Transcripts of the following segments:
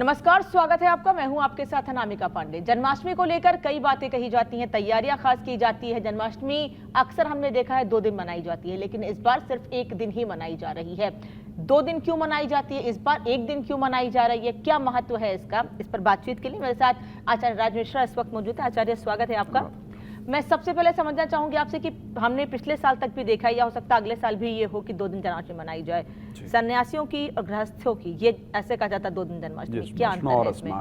नमस्कार, स्वागत है आपका। मैं हूं आपके साथ अनामिका पांडे। जन्माष्टमी को लेकर कई बातें कही जाती हैं, तैयारियां खास की जाती है। जन्माष्टमी अक्सर हमने देखा है 2 दिन मनाई जाती है, लेकिन इस बार सिर्फ 1 दिन ही मनाई जा रही है। 2 दिन क्यों मनाई जाती है, इस बार 1 दिन क्यों मनाई जा रही है, क्या महत्व है इसका, इस पर बातचीत के लिए मेरे साथ आचार्य राज मिश्रा इस वक्त मौजूद है। आचार्य, स्वागत है आपका। मैं सबसे पहले समझना चाहूंगी आपसे कि हमने पिछले साल तक भी देखा है, या हो सकता है अगले साल भी ये हो कि 2 दिन जन्माष्टमी मनाई जाए। सन्यासियों की और गृहस्थों की, ये ऐसे कहा जाता है 2 दिन जन्माष्टमी, क्या अंतर है इसमें?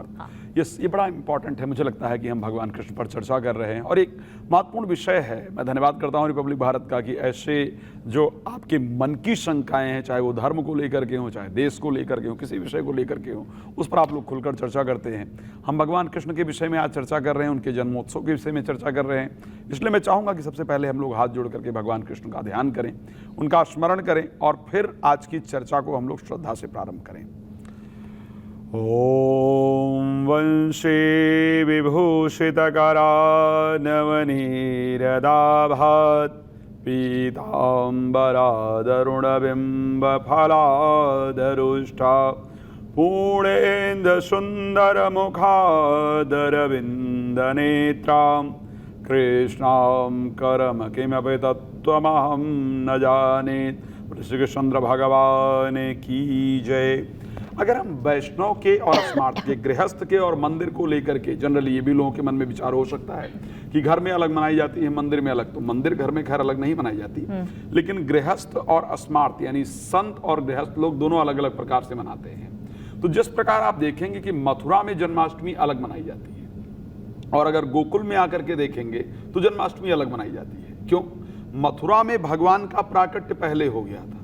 यस, ये बड़ा इंपॉर्टेंट है। मुझे लगता है कि हम भगवान कृष्ण पर चर्चा कर रहे हैं और एक महत्वपूर्ण विषय है। मैं धन्यवाद करता हूँ रिपब्लिक भारत का कि ऐसे जो आपके मन की शंकाएं हैं, चाहे वो धर्म को लेकर के हो, चाहे देश को लेकर के हो, किसी विषय को लेकर के हो, उस पर आप लोग खुलकर चर्चा करते हैं। हम भगवान कृष्ण के विषय में आज चर्चा कर रहे हैं, उनके जन्मोत्सव के विषय में चर्चा कर रहे हैं। इसलिए मैं चाहूँगा कि सबसे पहले हम लोग हाथ जोड़ करके भगवान कृष्ण का ध्यान करें, उनका स्मरण करें और फिर आज की चर्चा को हम लोग श्रद्धा से प्रारंभ करें। ओम वंशे विभूषितकरा नवनीरदाभात् पीताम्बरादरुणबिम्बफलादरुष्टा पूर्णेन्दुसुन्दरमुखादरविन्दनेत्रां कृष्णां करम किमपि तत्त्वमहं न जाने। श्री कृष्ण भगवान की जय। अगर हम वैष्णव के और स्मार्त के, गृहस्थ के और मंदिर को लेकर के, जनरली ये भी लोगों के मन में विचार हो सकता है कि घर में अलग मनाई जाती है, मंदिर में अलग। तो मंदिर घर में खैर अलग नहीं मनाई जाती, लेकिन गृहस्थ और स्मार्त यानी संत और गृहस्थ लोग दोनों अलग अलग प्रकार से मनाते हैं। तो जिस प्रकार आप देखेंगे कि मथुरा में जन्माष्टमी अलग मनाई जाती है और अगर गोकुल में आकर के देखेंगे तो जन्माष्टमी अलग मनाई जाती है। क्यों? मथुरा में भगवान का प्राकट्य पहले हो गया था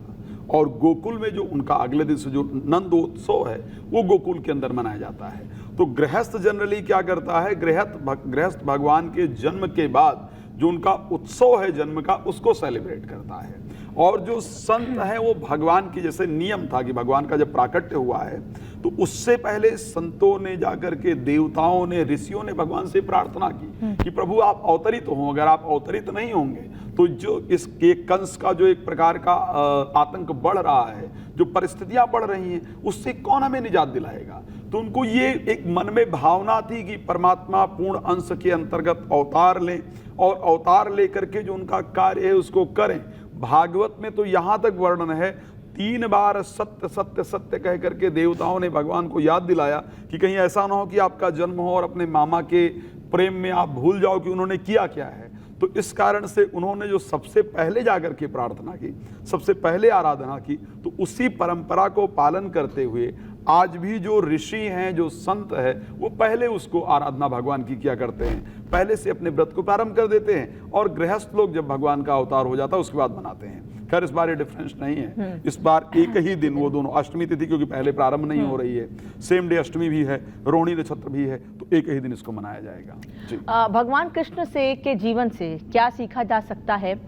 और गोकुल में जो उनका अगले दिन से जो नंदोत्सव है वो गोकुल के अंदर मनाया जाता है। तो गृहस्थ जनरली क्या करता है, गृहस्थ भगवान के जन्म के बाद जो उनका उत्सव है जन्म का, उसको सेलिब्रेट करता है। और जो संत है वो भगवान की, जैसे नियम था कि भगवान का जब प्राकट्य हुआ है तो उससे पहले संतों ने जाकर के, देवताओं ने, ऋषियों ने भगवान से प्रार्थना की कि प्रभु आप अवतरित हो। अगर आप अवतरित नहीं होंगे तो जो इसके कंस का जो एक प्रकार का आतंक बढ़ रहा है, जो परिस्थितियां बढ़ रही हैं, उससे कौन हमें निजात दिलाएगा। तो उनको ये एक मन में भावना थी कि परमात्मा पूर्ण अंश के अंतर्गत अवतार लें और अवतार लेकर के जो उनका कार्य है उसको करें। भागवत में तो यहाँ तक वर्णन है, 3 बार सत्य सत्य सत्य कह करके देवताओं ने भगवान को याद दिलाया कि कहीं ऐसा ना हो कि आपका जन्म हो और अपने मामा के प्रेम में आप भूल जाओ कि उन्होंने किया क्या है। तो इस कारण से उन्होंने जो सबसे पहले जाकर के प्रार्थना की, सबसे पहले आराधना की, तो उसी परंपरा को पालन करते हुए आज भी जो ऋषि हैं, जो संत है, वो पहले उसको आराधना भगवान की किया करते हैं, पहले से अपने व्रत को प्रारंभ कर देते हैं और गृहस्थ लोग जब भगवान का अवतार हो जाता है उसके बाद मनाते हैं। खैर इस बार ये डिफरेंस नहीं है, इस बार एक ही दिन वो दोनों, अष्टमी तिथि क्योंकि पहले प्रारंभ नहीं हो रही है, सेम डे अष्टमी भी है, रोहिणी नक्षत्र भी है, तो एक ही दिन इसको मनाया जाएगा। जी। भगवान कृष्ण से के जीवन से क्या सीखा जा सकता है?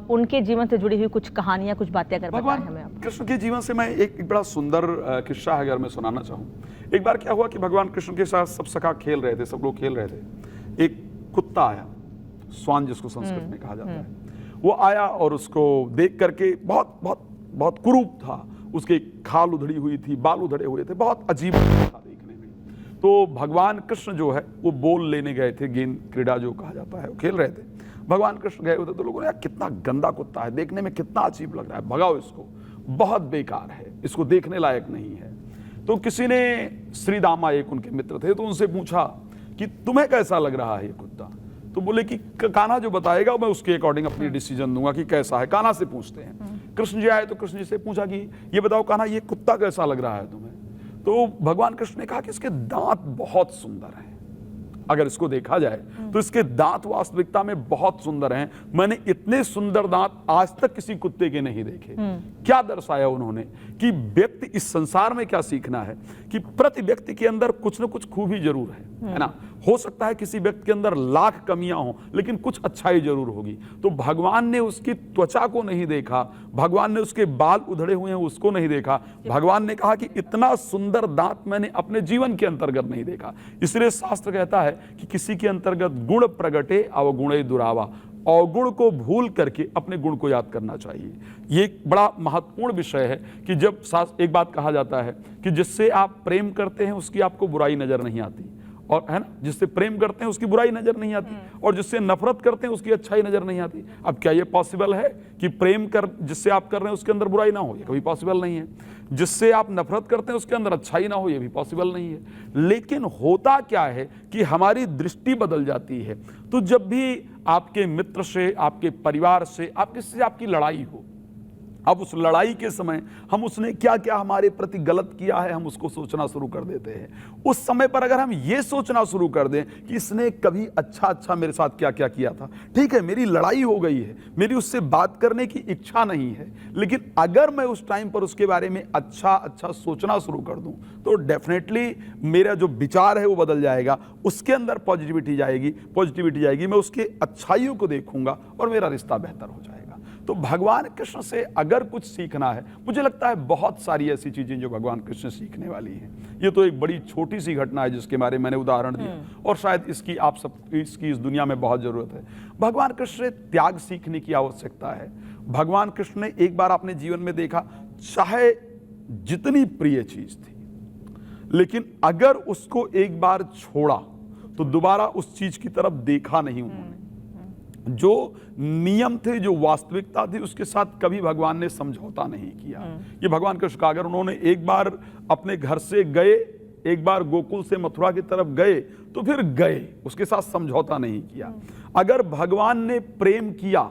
उनके जीवन से जुड़ी हुई कुछ कहानियां, कुछ बातें अगर बताएं हमें आप। कृष्ण के जीवन से मैं एक बड़ा सुंदर किस्सा है अगर मैं सुनाना चाहूँ। एक बार क्या हुआ कि भगवान कृष्ण के साथ सब सखा खेल रहे थे, सब लोग खेल रहे थे। एक कुत्ता आया, स्वान जिसको संस्कृत में कहा जाता है, वो आया और उसको देख करके बहुत बहुत बहुत कुरूप था। उसके खाल उधड़ी हुई थी, बाल उधड़े हुए थे, बहुत अजीब था देखने में। तो भगवान कृष्ण जो है वो बॉल लेने गए थे, गेंद क्रीड़ा जो कहा जाता है, वो खेल रहे थे। भगवान कृष्ण गए हुए थे तो लोगों ने, यार कितना गंदा कुत्ता है, देखने में कितना अजीब लग रहा है, भगाओ इसको, बहुत बेकार है, इसको देखने लायक नहीं है। तो किसी ने, श्री दामा एक उनके मित्र थे, तो उनसे पूछा कि तुम्हें कैसा लग रहा है ये कुत्ता? तो बोले कि कान्हा जो बताएगा मैं उसके अकॉर्डिंग अपनी डिसीजन दूंगा कि कैसा है। कान्हा से पूछते हैं। कृष्ण जी आए तो कृष्ण जी से पूछा कि ये बताओ कान्हा, ये कुत्ता कैसा लग रहा है तुम्हें? तो भगवान कृष्ण ने कहा कि इसके दांत बहुत सुंदर हैं, अगर इसको देखा जाए तो इसके दांत वास्तविकता में बहुत सुंदर हैं। मैंने इतने सुंदर दांत आज तक किसी कुत्ते के नहीं देखे। क्या दर्शाया उन्होंने कि व्यक्ति, इस संसार में क्या सीखना है कि प्रति व्यक्ति के अंदर कुछ न कुछ खूबी जरूर है ना। हो सकता है किसी व्यक्ति के अंदर लाख कमियां हो लेकिन कुछ अच्छाई जरूर होगी। तो भगवान ने उसकी त्वचा को नहीं देखा, भगवान ने उसके बाल उधड़े हुए हैं उसको नहीं देखा। भगवान ने कहा कि इतना सुंदर दांत मैंने अपने जीवन के अंतर्गत नहीं देखा। इसलिए शास्त्र कहता है कि किसी के अंतर्गत गुण प्रगटे अवगुणे दुरावा, अवगुण को भूल करके अपने गुण को याद करना चाहिए। ये एक बड़ा महत्वपूर्ण विषय है कि जब एक बात कहा जाता है कि जिससे आप प्रेम करते हैं उसकी आपको बुराई नजर नहीं आती, और है ना, जिससे प्रेम करते हैं उसकी बुराई नजर नहीं आती, और जिससे नफरत करते हैं उसकी अच्छाई नजर नहीं आती। अब क्या ये पॉसिबल है कि प्रेम कर जिससे आप कर रहे हैं उसके अंदर बुराई ना हो? ये कभी पॉसिबल नहीं है। जिससे आप नफरत करते हैं उसके अंदर अच्छाई ना हो, ये भी पॉसिबल नहीं है। लेकिन होता क्या है कि हमारी दृष्टि बदल जाती है। तो जब भी आपके मित्र से, आपके परिवार से, किससे आपकी लड़ाई हो, अब उस लड़ाई के समय हम उसने क्या क्या हमारे प्रति गलत किया है, हम उसको सोचना शुरू कर देते हैं। उस समय पर अगर हम ये सोचना शुरू कर दें कि इसने कभी अच्छा मेरे साथ क्या क्या किया था, ठीक है मेरी लड़ाई हो गई है, मेरी उससे बात करने की इच्छा नहीं है, लेकिन अगर मैं उस टाइम पर उसके बारे में अच्छा सोचना शुरू कर दूं तो डेफिनेटली मेरा जो विचार है वो बदल जाएगा, उसके अंदर पॉजिटिविटी जाएगी, मैं उसके अच्छाइयों को देखूंगा और मेरा रिश्ता बेहतर हो जाएगा। तो भगवान कृष्ण से अगर कुछ सीखना है, मुझे लगता है बहुत सारी ऐसी चीजें जो भगवान कृष्ण सीखने वाली हैं। ये तो एक बड़ी छोटी सी घटना है जिसके बारे में मैंने उदाहरण दिया, और शायद इसकी इस दुनिया में बहुत जरूरत है। भगवान कृष्ण से त्याग सीखने की आवश्यकता है। भगवान कृष्ण ने एक बार अपने जीवन में देखा, चाहे जितनी प्रिय चीज थी, लेकिन अगर उसको एक बार छोड़ा तो दोबारा उस चीज की तरफ देखा नहीं उन्होंने। जो नियम थे, जो वास्तविकता थी, उसके साथ कभी भगवान ने समझौता नहीं किया। ये भगवान कृष्ण का, अगर उन्होंने एक बार अपने घर से गए, एक बार गोकुल से मथुरा की तरफ गए तो फिर गए, उसके साथ समझौता नहीं किया। अगर भगवान ने प्रेम किया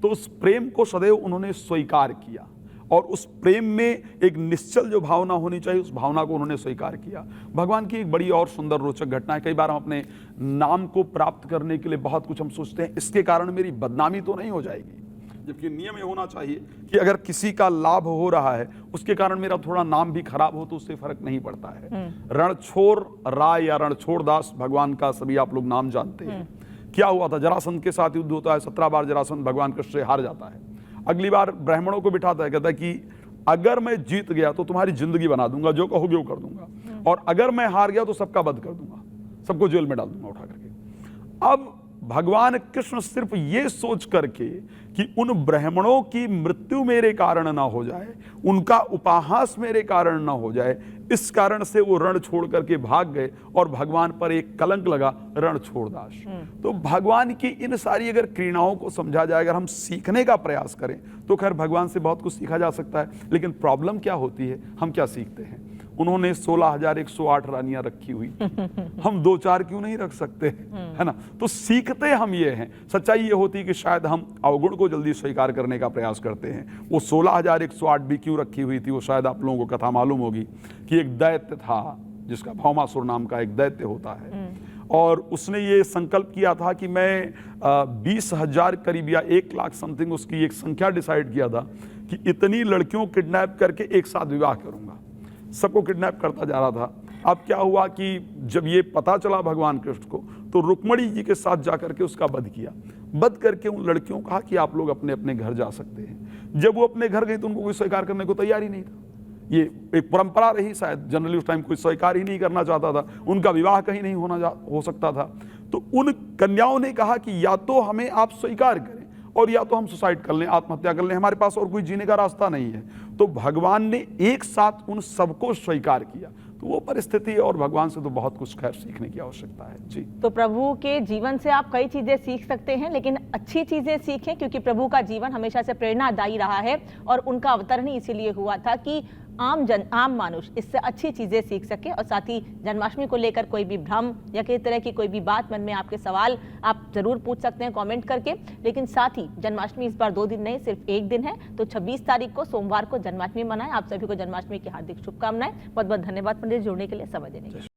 तो उस प्रेम को सदैव उन्होंने स्वीकार किया, और उस प्रेम में एक निश्चल जो भावना होनी चाहिए उस भावना को उन्होंने स्वीकार किया। भगवान की एक बड़ी और सुंदर रोचक घटना है। कई बार हम अपने नाम को प्राप्त करने के लिए बहुत कुछ हम सोचते हैं, इसके कारण मेरी बदनामी तो नहीं हो जाएगी, जबकि नियम ये होना चाहिए कि अगर किसी का लाभ हो रहा है उसके कारण मेरा थोड़ा नाम भी खराब हो तो उससे फर्क नहीं पड़ता है। रणछोड़ राय या रणछोड़ दास भगवान का सभी आप लोग नाम जानते हैं। क्या हुआ था, जरासंध के साथ युद्ध होता है, 17 बार जरासंध भगवान कृष्ण से हार जाता है। अगली बार ब्राह्मणों को बिठाता है, कहता है कि अगर मैं जीत गया तो तुम्हारी जिंदगी बना दूंगा, जो कहोगे वो कर दूंगा, और अगर मैं हार गया तो सबका वध कर दूंगा, सबको जेल में डाल दूंगा उठा करके। अब भगवान कृष्ण सिर्फ ये सोच करके कि उन ब्राह्मणों की मृत्यु मेरे कारण ना हो जाए, उनका उपहास मेरे कारण ना हो जाए, इस कारण से वो रण छोड़ करके भाग गए और भगवान पर एक कलंक लगा, रण छोड़ दास। तो भगवान की इन सारी अगर क्रीड़ाओं को समझा जाए, अगर हम सीखने का प्रयास करें तो खैर भगवान से बहुत कुछ सीखा जा सकता है। लेकिन प्रॉब्लम क्या होती है, हम क्या सीखते हैं? उन्होंने 16,108 रानियां रखी हुई, हम 2-4 क्यों नहीं रख सकते, है ना? तो सीखते हम ये हैं। सच्चाई ये होती है कि शायद हम अवगुण को जल्दी स्वीकार करने का प्रयास करते हैं। वो 16,108 भी क्यों रखी हुई थी, वो शायद आप लोगों को कथा मालूम होगी कि एक दैत्य था जिसका भौमासुर नाम का एक दैत्य होता है, और उसने ये संकल्प किया था कि मैं 20,000 करीब या 1 लाख समथिंग उसकी एक संख्या डिसाइड किया था कि इतनी लड़कियों को किडनैप करके एक साथ विवाह करूंगा। सबको किडनैप करता जा रहा था। अब क्या हुआ कि जब ये पता चला भगवान कृष्ण को, तो रुक्मणी जी के साथ जाकर के उसका वध किया। वध करके उन लड़कियों को कहा कि आप लोग अपने अपने घर जा सकते हैं। जब वो अपने घर गई तो उनको कोई स्वीकार करने को तैयार ही नहीं था। ये एक परंपरा रही, शायद जनरली उस टाइम कोई स्वीकार ही नहीं करना चाहता था, उनका विवाह कहीं नहीं हो सकता था। तो उन कन्याओं ने कहा कि या तो हमें आप स्वीकार करें और या तो हम सुसाइड कर लें, आत्महत्या कर लें, हमारे पास और कोई जीने का रास्ता नहीं है। तो भगवान ने एक साथ उन सबको स्वीकार किया। तो वो परिस्थिति और भगवान से तो बहुत कुछ खैर सीखने की आवश्यकता है। जी, तो प्रभु के जीवन से आप कई चीजें सीख सकते हैं, लेकिन अच्छी चीजें सीखें, क्योंकि प्रभु का जीवन हमेशा से प्रेरणादायी रहा है और उनका अवतरण ही इसीलिए हुआ था कि आम मानुष इससे अच्छी चीजें सीख सके। और साथ ही जन्माष्टमी को लेकर कोई भी भ्रम या किसी तरह की कोई भी बात मन में आपके सवाल आप जरूर पूछ सकते हैं कमेंट करके। लेकिन साथ ही जन्माष्टमी इस बार 2 दिन नहीं, सिर्फ 1 दिन है। तो 26 तारीख को सोमवार को जन्माष्टमी मनाएं। आप सभी को जन्माष्टमी की हार्दिक शुभकामनाएं। बहुत बहुत धन्यवाद पंडित जुड़ने के लिए, समय देने के लिए।